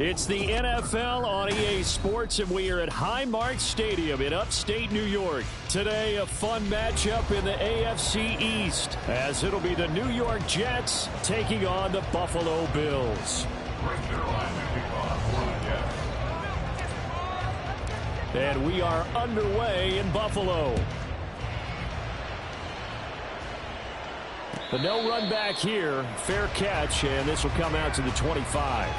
It's the NFL on EA Sports, and we are at Highmark Stadium in upstate New York. Today, a fun matchup in the AFC East, as it'll be the New York Jets taking on the Buffalo Bills. And we are underway in Buffalo. The no run back here, fair catch, and this will come out to the 25.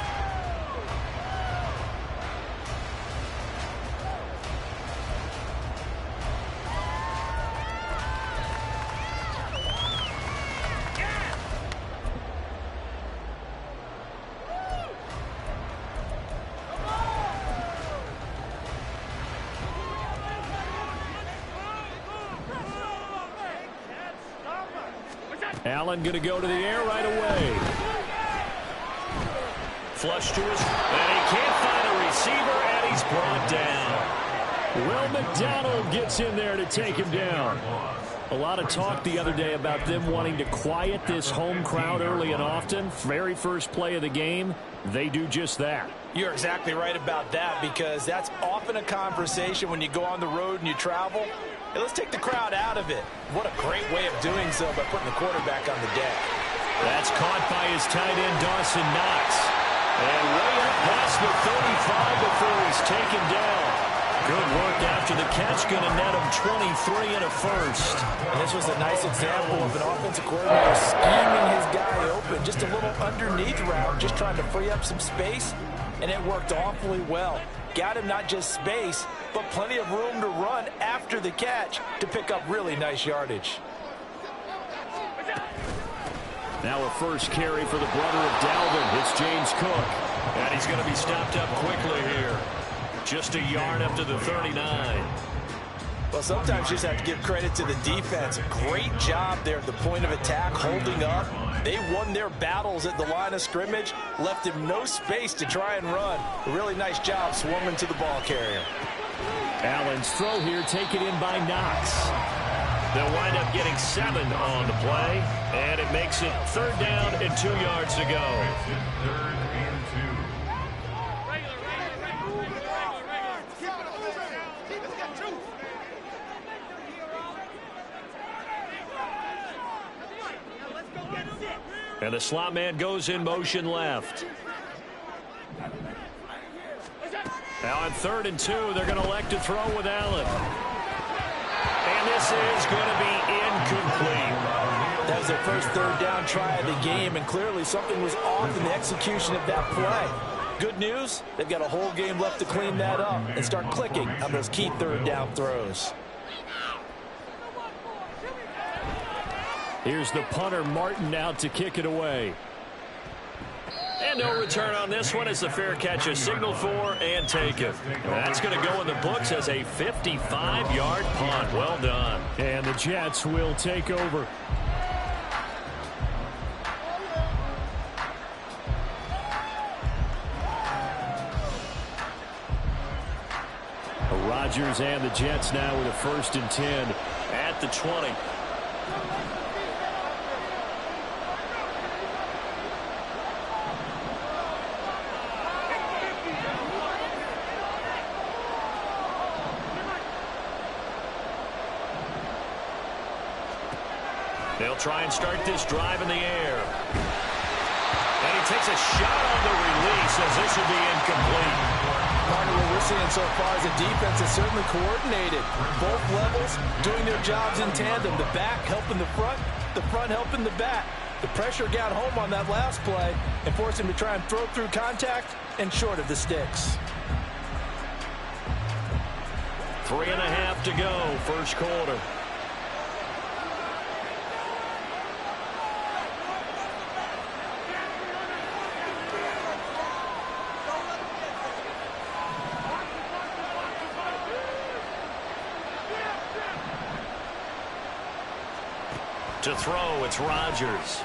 Allen going to go to the air right away. Flush to his, and he can't find a receiver, and he's brought down. Will McDonald gets in there to take him down. A lot of talk the other day about them wanting to quiet this home crowd early and often. Very first play of the game, they do just that. You're exactly right about that, because that's often a conversation when you go on the road and you travel. Hey, let's take the crowd out of it. What a great way of doing so by putting the quarterback on the deck. That's caught by his tight end, Dawson Knox. And way up past the 35 before he's taken down. Good work after the catch, going to net him 23 and a first. And this was a nice example of an offensive coordinator scheming his guy open. Just a little underneath route, just trying to free up some space, and it worked awfully well. Got him not just space, but plenty of room to run after the catch to pick up really nice yardage. Now a first carry for the brother of Dalvin. It's James Cook. And he's going to be stopped up quickly here. Just a yard up to the 39. Well, sometimes you just have to give credit to the defense. Great job there at the point of attack, holding up. They won their battles at the line of scrimmage, left him no space to try and run. A really nice job swarming to the ball carrier. Allen's throw here taken in by Knox. They'll wind up getting 7 on the play, and it makes it 3rd down and 2 yards to go. And the slot man goes in motion left. Now on 3rd and 2, they're going to elect to throw with Allen. And this is going to be incomplete. That was their first 3rd down try of the game, and clearly something was off in the execution of that play. Good news, they've got a whole game left to clean that up and start clicking on those key 3rd down throws. Here's the punter, Martin, out to kick it away. And no return on this one as the fair catch is signaled for and taken. That's going to go in the books as a 55-yard punt. Well done. And the Jets will take over. Rodgers and the Jets now with a 1st and 10 at the 20. They'll try and start this drive in the air. And he takes a shot on the release as this will be incomplete. Partner, what we're seeing so far is the defense is certainly coordinated. Both levels doing their jobs in tandem. The back helping the front helping the back. The pressure got home on that last play and forced him to try and throw through contact and short of the sticks. 3.5 to go, first quarter. To throw, it's Rodgers.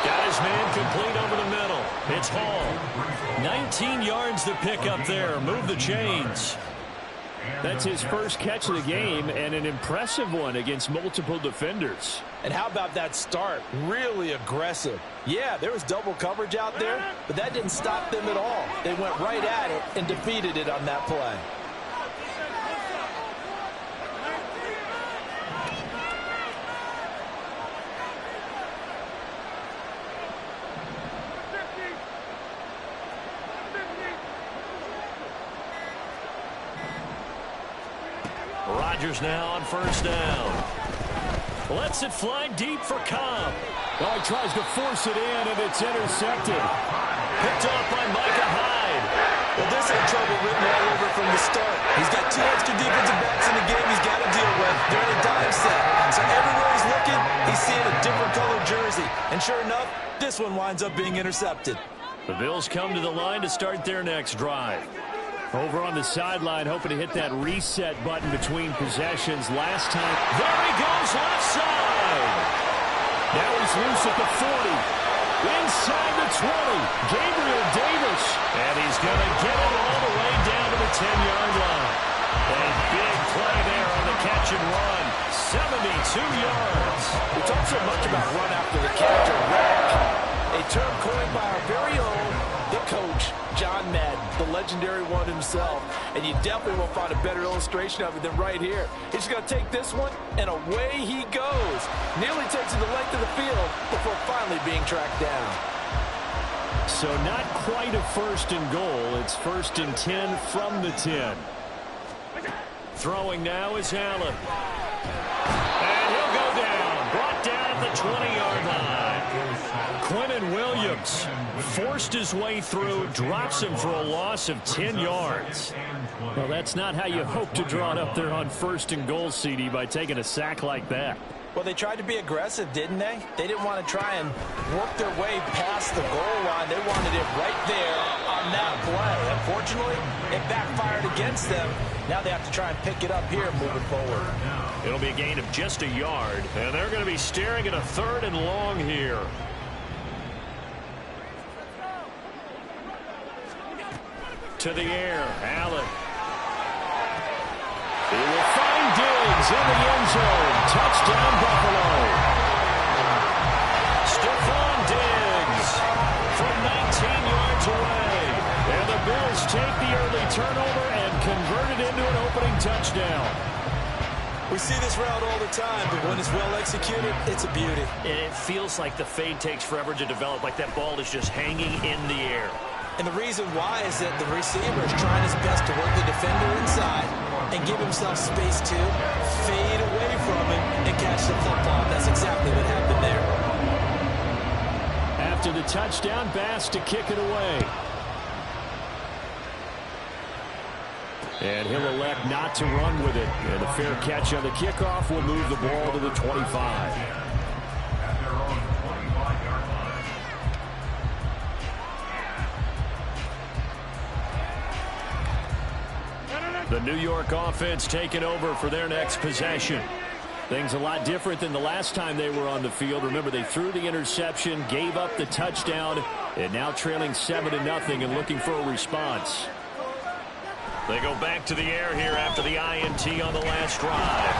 Got his man complete over the middle. It's Hall. 19 yards to pick up there. Move the chains. That's his first catch of the game, and an impressive one against multiple defenders. And how about that start? Really aggressive. Yeah, there was double coverage out there, but that didn't stop them at all. They went right at it and defeated it on that play. Rodgers now on first down. Lets it fly deep for Cobb. Oh, he tries to force it in, and it's intercepted. Picked off by Micah Hyde. Well, this had trouble written all over from the start. He's got 2 extra defensive backs in the game he's got to deal with during a dime set. So everywhere he's looking, he's seeing a different colored jersey. And sure enough, this one winds up being intercepted. The Bills come to the line to start their next drive. Over on the sideline, hoping to hit that reset button between possessions. Last time, there he goes, left side. Now he's loose at the 40. Inside the 20, Gabriel Davis. And he's going to get it all the way down to the 10-yard line. A big play there on the catch and run. 72 yards. We talk so much about run after the catch or rack. A term coined by our very own, the coach, John Madden, the legendary one himself. And you definitely won't find a better illustration of it than right here. He's going to take this one, and away he goes. Nearly takes it the length of the field before finally being tracked down. So not quite a first and goal. It's first and 10 from the 10. Throwing now is Allen. And he'll go down. Brought down at the 20-yard line. Quinnen Williams forced his way through, drops him for a loss of 10 yards. Well, that's not how you hope to draw it up there on first and goal, CD, by taking a sack like that. Well, they tried to be aggressive, didn't they? They didn't want to try and work their way past the goal line. They wanted it right there on that play. Unfortunately, it backfired against them. Now they have to try and pick it up here moving forward. It'll be a gain of just a yard, and they're going to be staring at a 3rd and long here. To the air, Allen. He will find Diggs in the end zone. Touchdown, Buffalo. Stephon Diggs from 19 yards away. And the Bills take the early turnover and convert it into an opening touchdown. We see this route all the time, but when it's well executed, it's a beauty. It feels like the fade takes forever to develop, like that ball is just hanging in the air. And the reason why is that the receiver is trying his best to work the defender inside and give himself space to fade away from him and catch the football. That's exactly what happened there. After the touchdown, Bass to kick it away. And he'll elect not to run with it. And a fair catch on the kickoff will move the ball to the 25. The New York offense taking over for their next possession. Things a lot different than the last time they were on the field. Remember, they threw the interception, gave up the touchdown, and now trailing 7-0 and looking for a response. They go back to the air here after the INT on the last drive.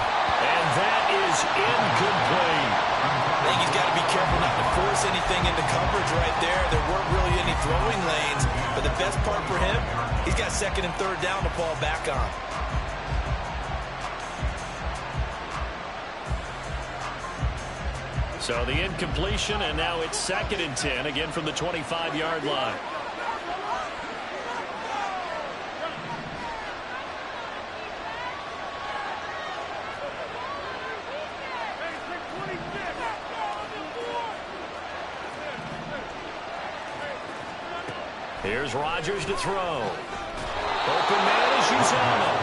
And that is incomplete. I think he's got to be careful not to force anything into coverage right there. There weren't really any throwing lanes. But the best part for him, he's got 2nd and 3rd down to fall back on. So the incompletion, and now it's 2nd and 10, again from the 25-yard line. Here's Rodgers to throw. Open man is Uzomah.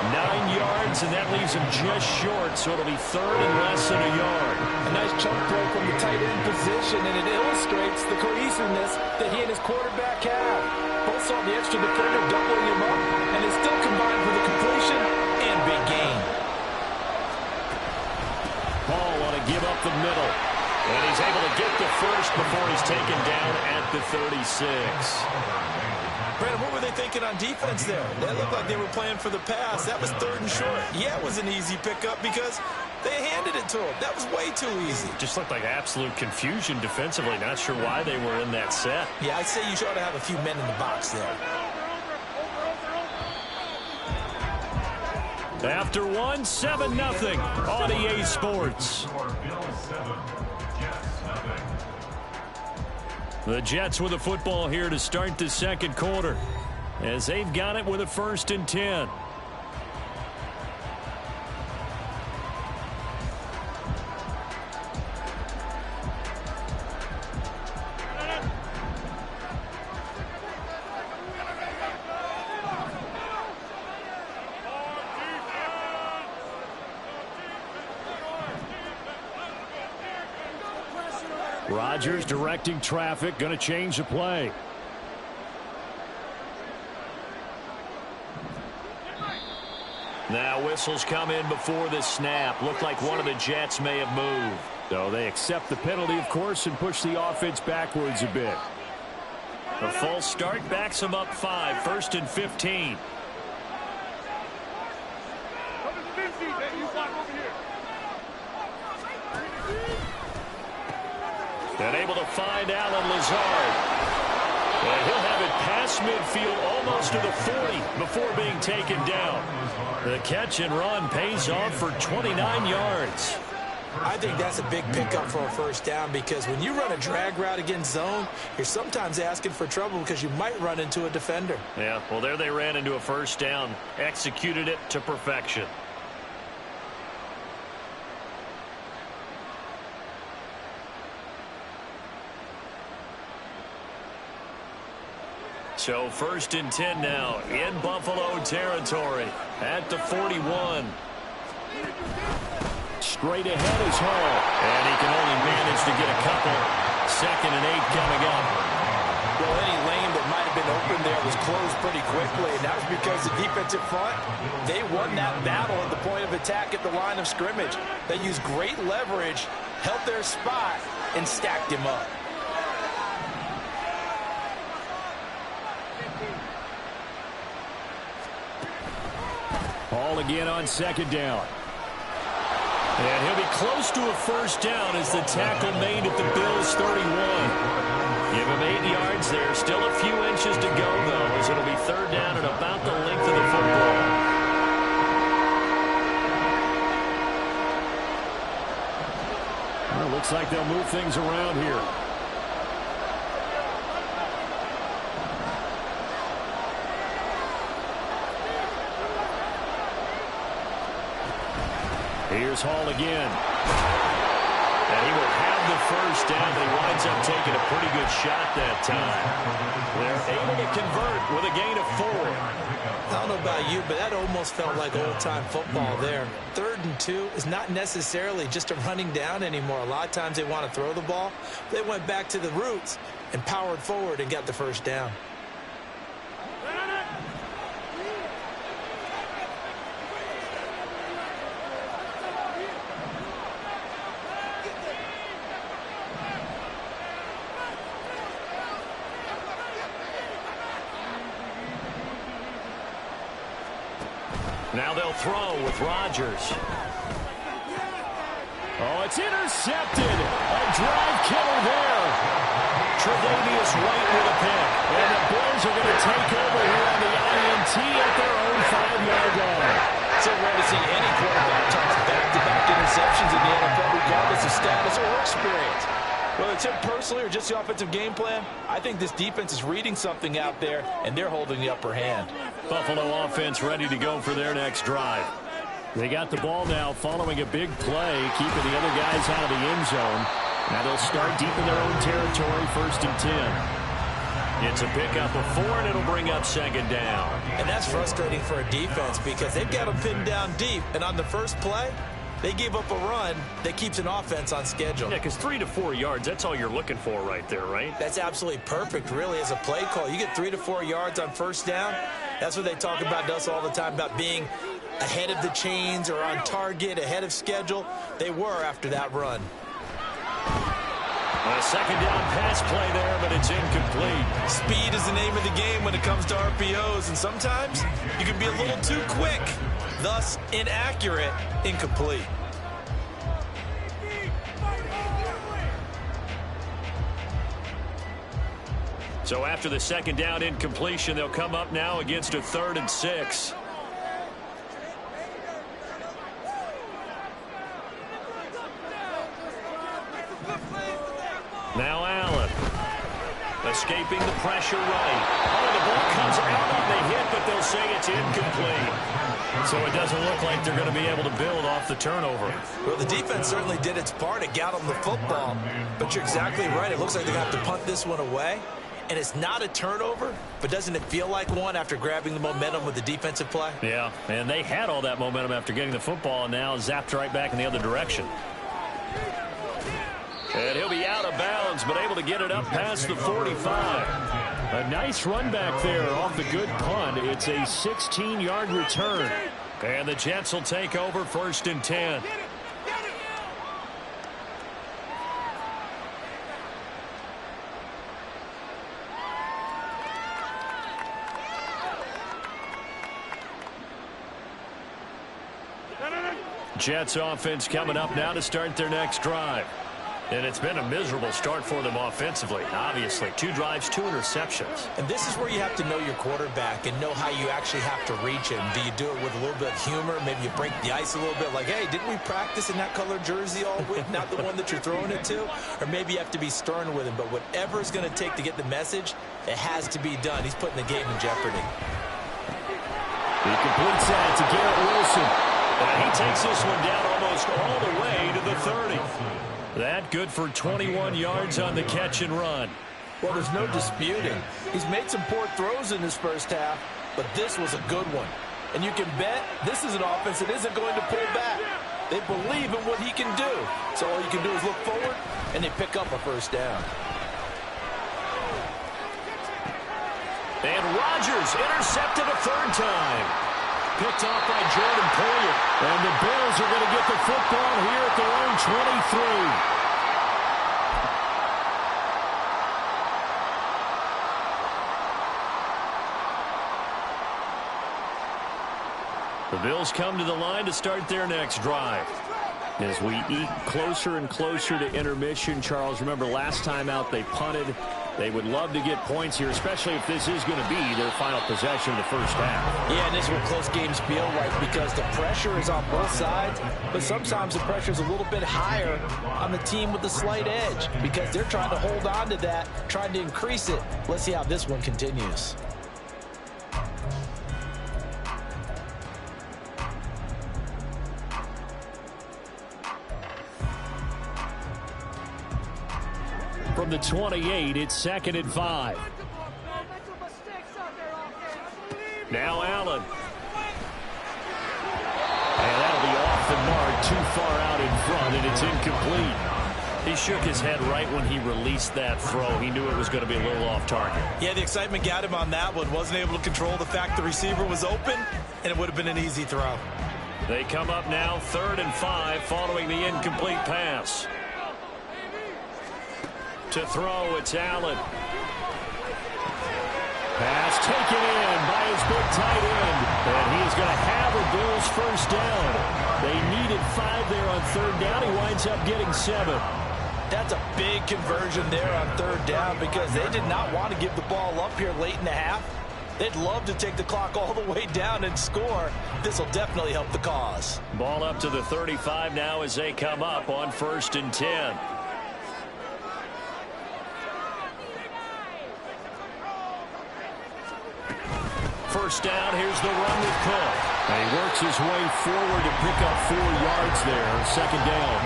9 yards, and that leaves him just short, so it'll be 3rd and less than a yard. A nice chunk play from the tight end position, and it illustrates the cohesiveness that he and his quarterback have. Both saw the extra defender doubling him up, and it still combined for the completion and big gain. Ball want to give up the middle. And he's able to get the first before he's taken down at the 36. Brandon, what were they thinking on defense there? They looked like they were playing for the pass. That was 3rd and short. Yeah, it was an easy pickup because they handed it to him. That was way too easy. Just looked like absolute confusion defensively. Not sure why they were in that set. Yeah, I'd say you ought to have a few men in the box there. After 1, 7-0 on EA Sports. The Jets with the football here to start the second quarter, as they've got it with a 1st and 10. Rodgers directing traffic, going to change the play. Now whistles come in before the snap. Looked like one of the Jets may have moved. So they accept the penalty, of course, and push the offense backwards a bit. A false start backs them up 5, 1st and 15. And able to find Alan Lazard. And he'll have it past midfield almost to the 40 before being taken down. The catch and run pays off for 29 yards. I think that's a big pickup for a 1st down because when you run a drag route against zone, you're sometimes asking for trouble because you might run into a defender. Yeah, well, there they ran into a 1st down. Executed it to perfection. So 1st and 10 now in Buffalo territory at the 41. Straight ahead is Hall. And he can only manage to get a couple. 2nd and 8 coming up. Well, any lane that might have been open there was closed pretty quickly, and that was because the defensive front, they won that battle at the point of attack at the line of scrimmage. They used great leverage, held their spot, and stacked him up. Hall again on 2nd down. And he'll be close to a 1st down as the tackle made at the Bills' 31. Give him 8 yards there. Still a few inches to go, though, as it'll be 3rd down and about the length of the football. Well, looks like they'll move things around here. Here's Hall again. And he will have the 1st down. He winds up taking a pretty good shot that time. They're able to convert with a gain of 4. I don't know about you, but that almost felt like old-time football there. 3rd and 2 is not necessarily just a running down anymore. A lot of times they want to throw the ball. They went back to the roots and powered forward and got the 1st down. Now they'll throw with Rodgers. Oh, it's intercepted. A drive killer there. Tre'Davious White with a pick. And the Bills are going to take over here on the INT at their own 5-yard line. So rare to see any quarterback toss back-to-back interceptions in the NFL, regardless of status or experience. Whether it's him personally or just the offensive game plan, I think this defense is reading something out there, and they're holding the upper hand. Buffalo offense ready to go for their next drive. They got the ball now following a big play, keeping the other guys out of the end zone. Now they'll start deep in their own territory, 1st and 10. It's a pickup of 4, and it'll bring up 2nd down. And that's frustrating for a defense because they've got them pinned down deep, and on the first play, they gave up a run that keeps an offense on schedule. Yeah, because 3 to 4 yards, that's all you're looking for right there, right? That's absolutely perfect, really, as a play call. You get 3 to 4 yards on 1st down. That's what they talk about to us all the time, about being ahead of the chains or on target, ahead of schedule. They were after that run. A second down pass play there, but it's incomplete. Speed is the name of the game when it comes to RPOs, and sometimes you can be a little too quick, thus inaccurate, incomplete. So after the second down incompletion, they'll come up now against a 3rd and 6. Now Allen. Escaping the pressure right. Oh, the ball comes out on the hit, but they'll say it's incomplete. So it doesn't look like they're going to be able to build off the turnover. Well, the defense certainly did its part. It got them the football. But you're exactly right. It looks like they're going to have to punt this one away. And it's not a turnover, but doesn't it feel like one after grabbing the momentum with the defensive play? Yeah, and they had all that momentum after getting the football, and now zapped right back in the other direction. And he'll be out of bounds, but able to get it up past the 45. A nice run back there off the good punt. It's a 16-yard return. And the Jets will take over 1st and 10. Jets offense coming up now to start their next drive. And it's been a miserable start for them offensively. Obviously, 2 drives, 2 interceptions. And this is where you have to know your quarterback and know how you actually have to reach him. Do you do it with a little bit of humor? Maybe you break the ice a little bit like, hey, didn't we practice in that color jersey all week? Not the one that you're throwing it to? Or maybe you have to be stern with him. But whatever it's going to take to get the message, it has to be done. He's putting the game in jeopardy. He completes that to Garrett Wilson. And he takes this one down almost all the way to the 30. That good for 21 yards on the catch and run. Well, there's no disputing. He's made some poor throws in this first half, but this was a good one. And you can bet this is an offense that isn't going to pull back. They believe in what he can do. So all you can do is look forward, and they pick up a first down. And Rodgers intercepted a 3rd time. Picked off by Jordan Poyer. And the Bills are going to get the football here at their own 23. The Bills come to the line to start their next drive. As we eat closer and closer to intermission, Charles, remember last time out they punted. They would love to get points here, especially if this is going to be their final possession of the first half. Yeah, and this is what close games feel like because the pressure is on both sides, but sometimes the pressure is a little bit higher on the team with the slight edge because they're trying to hold on to that, trying to increase it. Let's see how this one continues. From the 28, it's 2nd and 5. Now Allen. And that'll be off the mark, too far out in front, and it's incomplete. He shook his head right when he released that throw. He knew it was going to be a little off target. Yeah, the excitement got him on that one. Wasn't able to control the fact the receiver was open, and it would have been an easy throw. They come up now 3rd and 5 following the incomplete pass. To throw, it's Allen. Pass taken in by his big tight end. And he is going to have a Bills first down. They needed 5 there on 3rd down. He winds up getting 7. That's a big conversion there on 3rd down because they did not want to give the ball up here late in the half. They'd love to take the clock all the way down and score. This will definitely help the cause. Ball up to the 35 now as they come up on 1st and 10. First down, here's the run with Cook. And he works his way forward to pick up 4 yards there. 2nd down.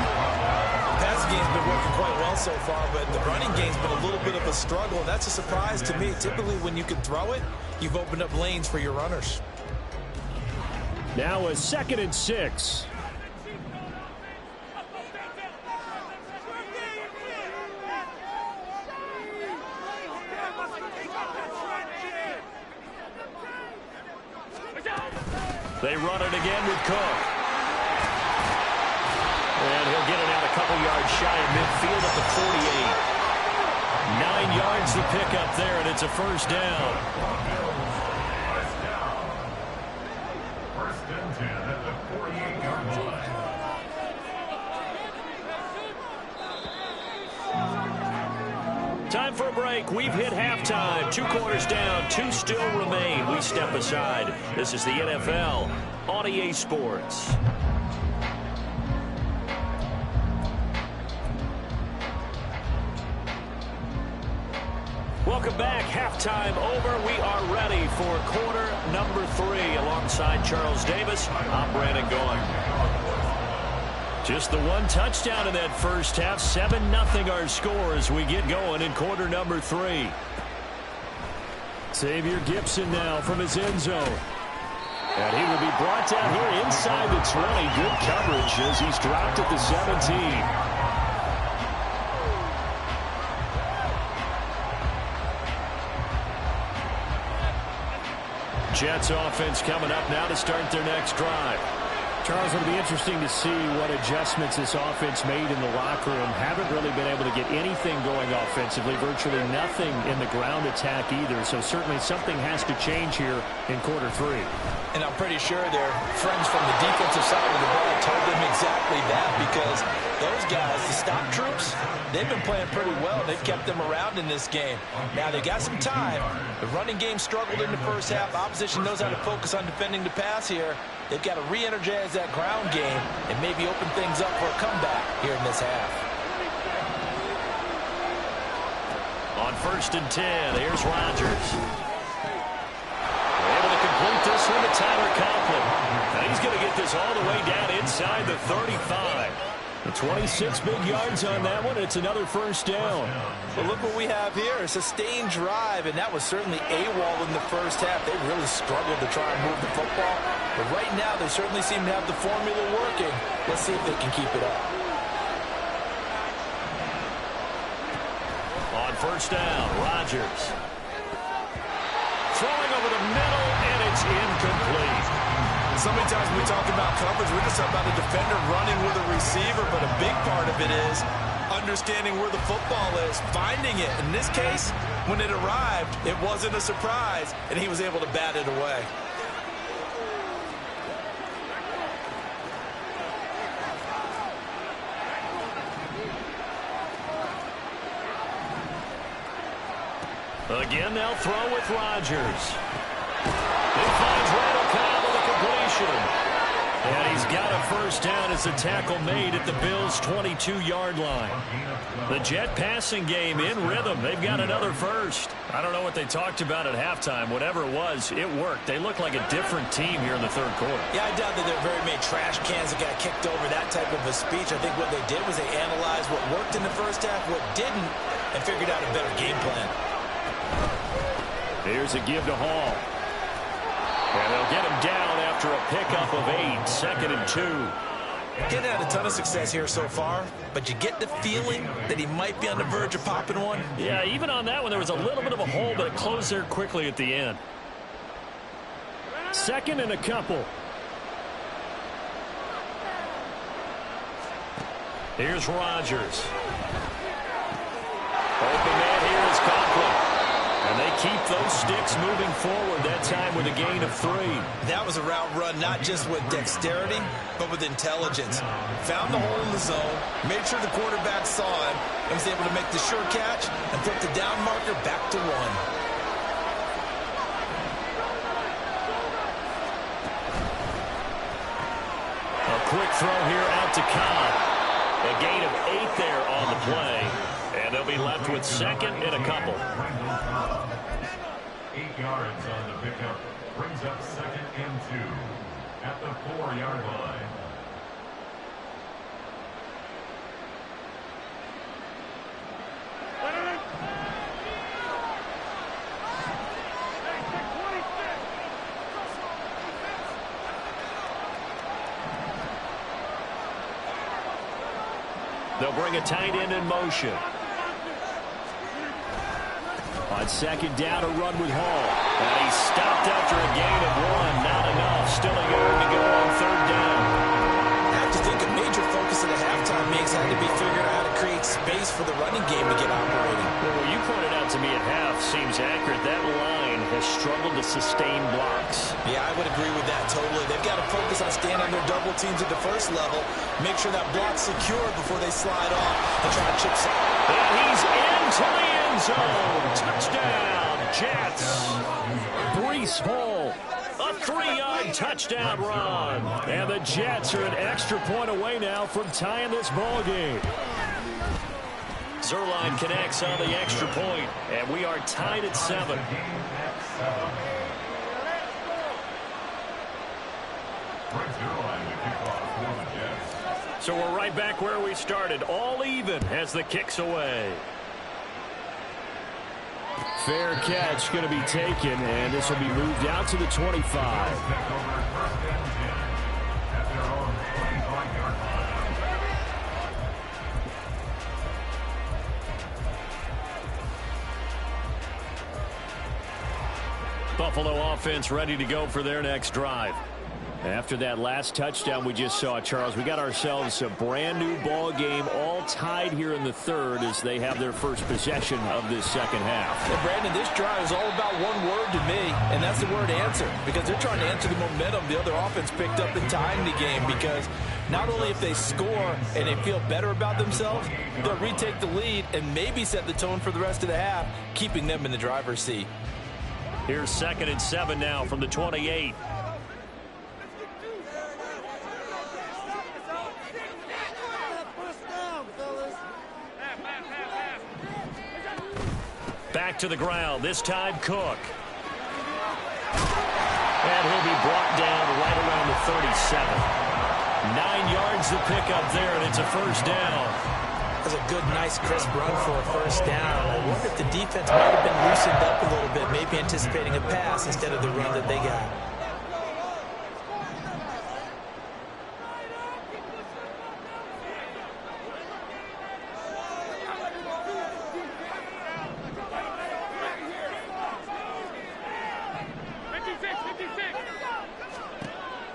The passing game's been working quite well so far, but the running game's been a little bit of a struggle, and that's a surprise to me. Typically, when you can throw it, you've opened up lanes for your runners. Now a 2nd and 6. They run it again with Cook. And he'll get it out a couple yards shy of midfield at the 48. it's a first down. First and 10 at the 48-yard line. Time for a break. We've hit halftime. 2 quarters down, 2 still remain. We step aside. This is the NFL on EA Sports. Welcome back. Halftime over. We are ready for quarter number 3. Alongside Charles Davis, I'm Brandon Gaughan. Just the 1 touchdown in that first half. 7-0 our score as we get going in quarter number 3. Xavier Gipson now from his end zone. And he will be brought down here inside the 20. Good coverage as he's dropped at the 17. Jets offense coming up now to start their next drive. Charles, it'll be interesting to see what adjustments this offense made in the locker room. Haven't really been able to get anything going offensively, virtually nothing in the ground attack either. So certainly something has to change here in quarter 3. And I'm pretty sure their friends from the defensive side of the ball told them exactly that, because those guys, the stop troops, they've been playing pretty well. They've kept them around in this game. Now, they got some time. The running game struggled in the first half. Opposition knows how to focus on defending the pass here. They've got to re-energize that ground game and maybe open things up for a comeback here in this half. On 1st and 10, here's Rodgers. Able to complete this one to Tyler Conklin. Now he's going to get this all the way down inside the 35. The 26 big yards on that one. It's another first down. Well, look what we have here. A sustained drive, and that was certainly AWOL in the first half. They really struggled to try and move the football. But right now, they certainly seem to have the formula working. Let's see if they can keep it up. On 1st down, Rodgers. Throwing over the middle, and it's incomplete. So many times when we talk about coverage, we're just talking about a defender running with a receiver, but a big part of it is understanding where the football is, finding it. In this case, when it arrived, it wasn't a surprise, and he was able to bat it away. Again, they'll throw with Rodgers. He finds Randall Cobb with a completion. And he's got a first down as the tackle made at the Bills' 22-yard line. The Jet passing game in rhythm. They've got another first. I don't know what they talked about at halftime. Whatever it was, it worked. They look like a different team here in the 3rd quarter. Yeah, I doubt that there are very many trash cans that got kicked over, that type of a speech. I think what they did was they analyzed what worked in the first half, what didn't, and figured out a better game plan. Here's a give to Hall. And they'll get him down after a pickup of 8, 2nd and 2. He hasn't had a ton of success here so far, but you get the feeling that he might be on the verge of popping one. Yeah, even on that one, there was a little bit of a hole, but it closed there quickly at the end. 2nd and a couple. Here's Rodgers. Open man here is Conklin. And they keep those sticks moving forward, that time with a gain of 3. That was a route run, not just with dexterity, but with intelligence. Found the hole in the zone, made sure the quarterback saw him, and was able to make the sure catch and put the down marker back to 1. A quick throw here out to Cobb. A gain of 8 there on the play. And they'll be left with 2nd and a couple. 8 yards on the pickup. Brings up 2nd and 2 at the 4-yard line. They'll bring a tight end in motion. On 2nd down, a run with Hall. And he's stopped after a gain of 1. Not enough. Still a yard to go on 3rd down. I have to think a major focus of the halftime meetings had to be figuring out how to create space for the running game to get operating. Well, you pointed out to me at half, Seems accurate. That line has struggled to sustain blocks. Yeah, I would agree with that totally. They've got to focus on standing their double teams at the first level, make sure that block's secure before they slide off and try to chip some. And he's into the end zone. Touchdown, Jets. Breece Hall, a 3-yard touchdown run. And the Jets are an extra point away now from tying this ball game. Zerline connects on the extra point, and we are tied at 7. So we're right back where we started, all even as the kick's away. Fair catch going to be taken, and this will be moved out to the 25. Buffalo offense ready to go for their next drive. After that last touchdown we just saw, Charles, we got ourselves a brand new ball game, all tied here in the third as they have their first possession of this second half. Yeah, Brandon, this drive is all about one word to me, and that's the word answer, because they're trying to answer the momentum the other offense picked up in tying the game, because not only if they score and they feel better about themselves, they'll retake the lead and maybe set the tone for the rest of the half, keeping them in the driver's seat. Here's 2nd and 7 now from the 28. Back to the ground, this time Cook. And he'll be brought down right around the 37. 9 yards to pick up there, and it's a first down. That's a good, nice, crisp run for a first down. I wonder if the defense might have been loosened up a little bit, maybe anticipating a pass instead of the run that they got.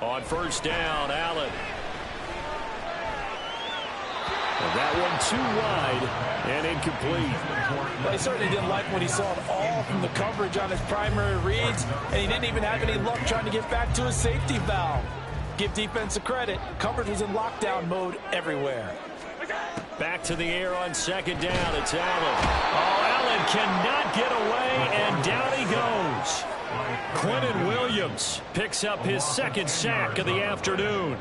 On first down, Allen. And that one too wide and incomplete. Well, he certainly didn't like what he saw at all from the coverage on his primary reads, and he didn't even have any luck trying to get back to his safety valve. Give defense a credit. Coverage was in lockdown mode everywhere. Back to the air on second down. It's Allen. Oh, Allen cannot get away, and down he goes. Quentin Williams picks up his second sack of the afternoon.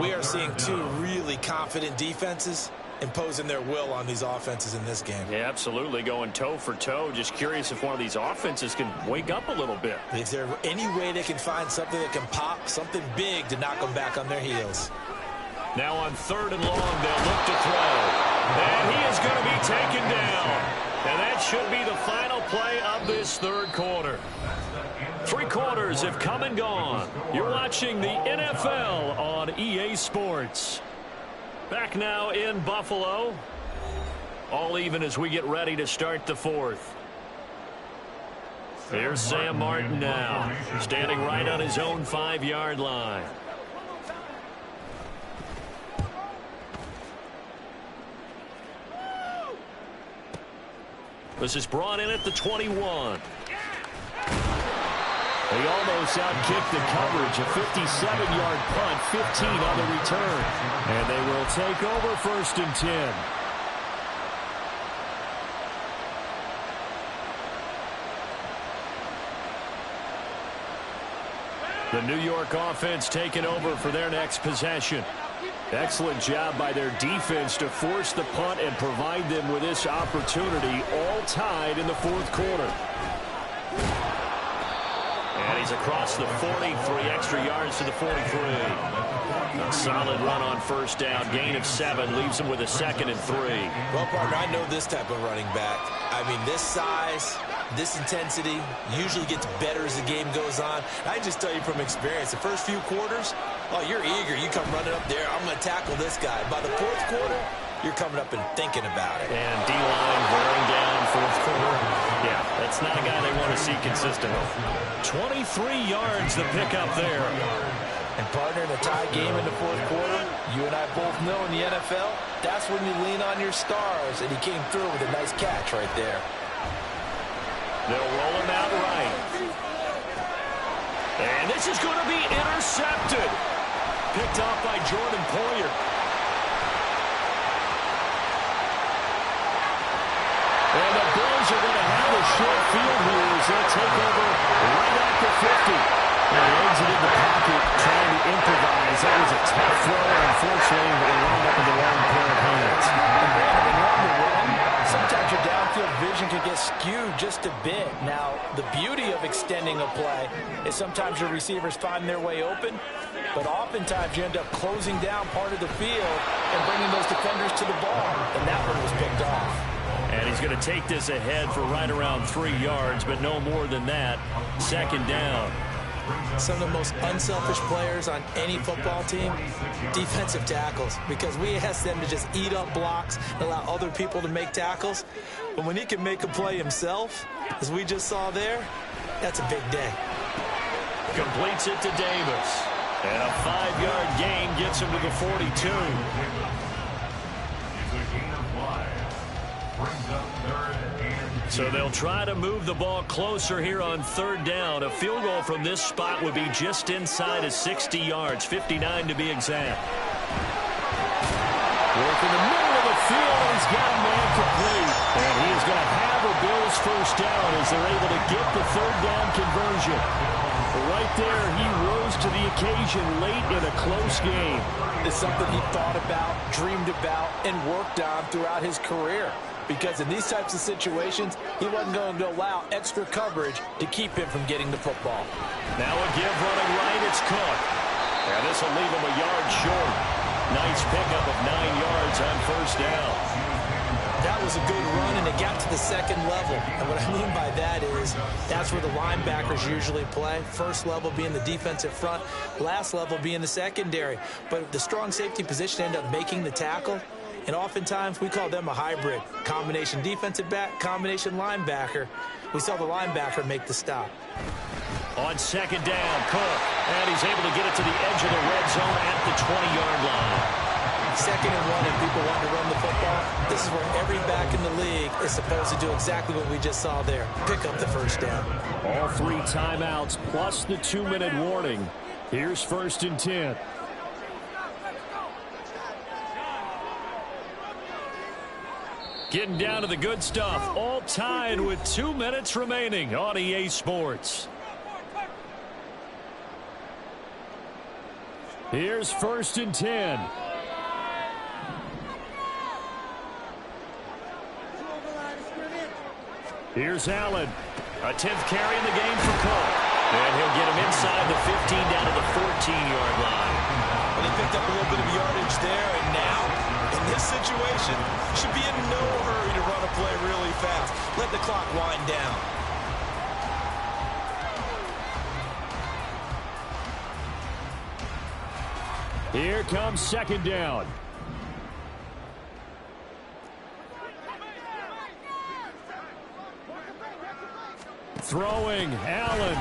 We are seeing two really confident defenses imposing their will on these offenses in this game. Yeah, absolutely, going toe for toe. Just curious if one of these offenses can wake up a little bit. Is there any way they can find something that can pop, something big to knock them back on their heels? Now on 3rd and long, they'll look to throw. And he is going to be taken down. And that should be the final play of this third quarter. 3 quarters have come and gone. You're watching the NFL on EA Sports. Back now in Buffalo. All even as we get ready to start the fourth. Here's Sam Martin now, standing right on his own 5-yard line. This is brought in at the 21. They almost outkicked the coverage. A 57-yard punt, 15 on the return. And they will take over 1st and 10. The New York offense taking over for their next possession. Excellent job by their defense to force the punt and provide them with this opportunity, all tied in the 4th quarter. And he's across the 40, 3 extra yards to the 43. A solid run on first down, gain of 7, leaves him with a 2nd and 3. Well, partner, I know this type of running back. I mean, this size, this intensity usually gets better as the game goes on. I just tell you from experience, the first few quarters, oh, you're eager. You come running up there, I'm going to tackle this guy. By the 4th quarter, you're coming up and thinking about it. And D-line wearing down 4th quarter. Yeah, that's not a guy they want to see consistently. 23 yards to pick up there. And partner, in a tie game in the 4th quarter, you and I both know in the NFL, that's when you lean on your stars. And he came through with a nice catch right there. They'll roll him out right. And this is going to be intercepted. Picked off by Jordan Poyer. And the Bills are going to have a short field here as they'll take over right at the 50. And he exited the pocket trying to improvise. That was a tough throw, and unfortunately, they wound up in the wrong pair of hands. When you're on the run, sometimes your downfield vision can get skewed just a bit. Now, the beauty of extending a play is sometimes your receivers find their way open, but oftentimes you end up closing down part of the field and bringing those defenders to the ball, and that one was picked off. And he's going to take this ahead for right around 3 yards, but no more than that. Second down. Some of the most unselfish players on any football team, defensive tackles, because we ask them to just eat up blocks and allow other people to make tackles. But when he can make a play himself, as we just saw there, that's a big day. Completes it to Davis. And a 5-yard gain gets him to the 42. It's a gain of 5. Brings up 3rd and 2. So they'll try to move the ball closer here on 3rd down. A field goal from this spot would be just inside of 60 yards, 59 to be exact. Work in the middle of the field, and he's got a man complete. And he is going to have a Bills first down as they're able to get the 3rd down conversion. Right there, he rose to the occasion late in a close game. It's something he thought about, dreamed about, and worked on throughout his career. Because in these types of situations, he wasn't going to allow extra coverage to keep him from getting the football. Now a give running right, it's Cook. And this will leave him a yard short. Nice pickup of 9 yards on first down. That was a good run, and it got to the second level. And what I mean by that is that's where the linebackers usually play. First level being the defensive front, last level being the secondary. But the strong safety position ended up making the tackle. And oftentimes we call them a hybrid. Combination defensive back, combination linebacker. We saw the linebacker make the stop. On second down, Cook. And he's able to get it to the edge of the red zone at the 20-yard line. 2nd and 1, and people want to run the football. This is where every back in the league is supposed to do exactly what we just saw there. Pick up the first down. All 3 timeouts plus the 2-minute warning. Here's 1st and 10. Getting down to the good stuff. All tied with 2 minutes remaining on EA Sports. Here's 1st and 10. Here's Allen. A 10th carry in the game for Cook. And he'll get him inside the 15 down to the 14-yard line. Well, he picked up a little bit of yardage there, and now, in this situation, should be in no hurry to run a play really fast. Let the clock wind down. Here comes 2nd down. Throwing, Allen.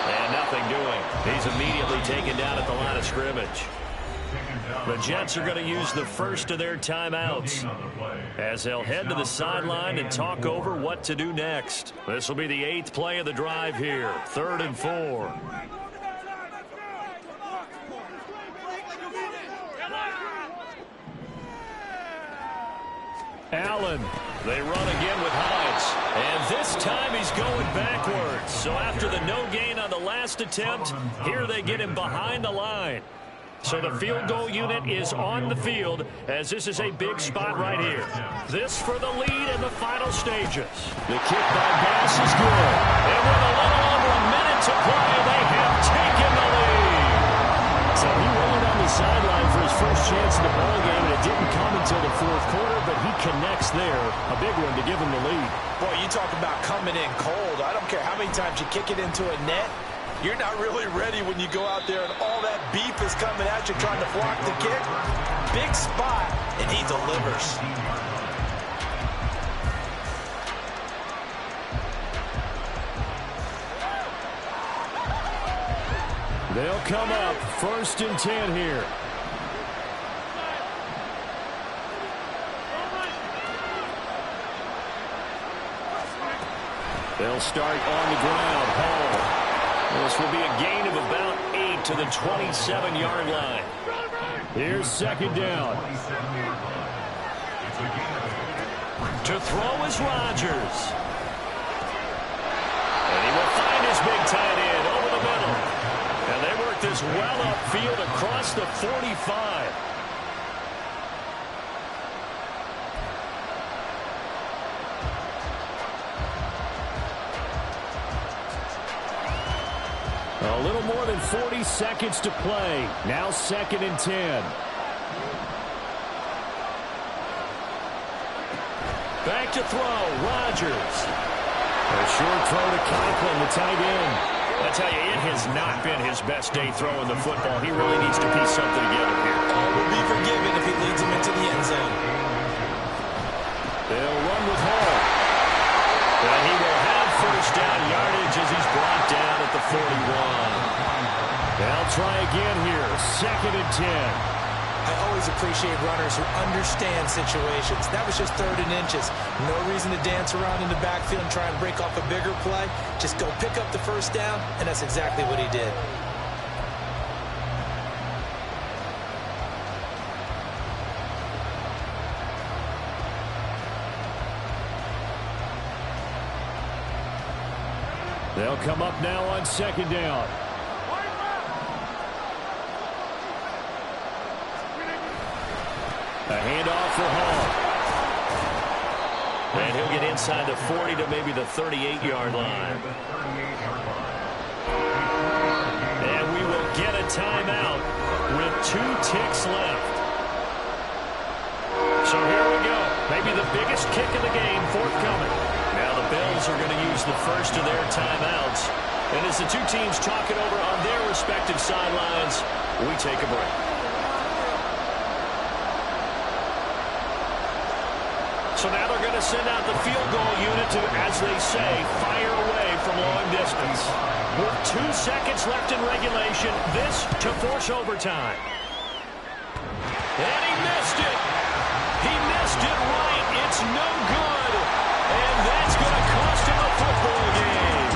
And nothing doing. He's immediately taken down at the line of scrimmage. The Jets are going to use the first of their timeouts as they'll head to the sideline and talk over what to do next. This will be the 8th play of the drive here. 3rd and 4. Allen. They run again with Hines. And this time he's going backwards. So after the no gain on the last attempt, here they get him behind the line. So the field goal unit is on the field as this is a big spot right here. This for the lead in the final stages. The kick by Bass is good. And with a little over a minute to play, they have taken the lead. So he rolled on the sideline for his first chance in the ballgame, and it didn't come until the 4th quarter, but he connects there. A big one to give him the lead. Boy, you talk about coming in cold. I don't care how many times you kick it into a net. You're not really ready when you go out there and all that beef is coming at you trying to block the kick. Big spot, and he delivers. They'll come up 1st and 10 here. They'll start on the ground. Hall. This will be a gain of about 8 to the 27-yard line. Here's second down. To throw is Rodgers. And he will find his big tight end over the middle. And they work this well upfield across the 45. A little more than 40 seconds to play. Now 2nd and 10. Back to throw. Rodgers. A short throw to Conklin, the tight end. I tell you, it has not been his best day throwing the football. He really needs to piece something together here. All will be forgiven if he leads him into the end zone. They'll run with Hall. And he will have first down yardage as he's brought down at the 41. They'll try again here. 2nd and 10. I always appreciate runners who understand situations. That was just 3rd and inches. No reason to dance around in the backfield and try and break off a bigger play. Just go pick up the first down, and that's exactly what he did. They'll come up now on 2nd down. A handoff for Hall. And he'll get inside the 40 to maybe the 38-yard line. And we will get a timeout with 2 ticks left. So here we go. Maybe the biggest kick of the game forthcoming. Now the Bills are going to use the first of their timeouts. And as the two teams talk it over on their respective sidelines, we take a break. So now they're going to send out the field goal unit to, as they say, fire away from long distance. With 2 seconds left in regulation, this to force overtime. And he missed it. He missed it right. It's no good. And that's going to cost him a football game.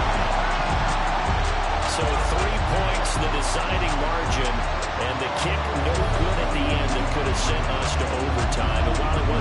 So 3 points, the deciding margin, and the kick no good at the end that could have sent us to overtime. And while it wasn't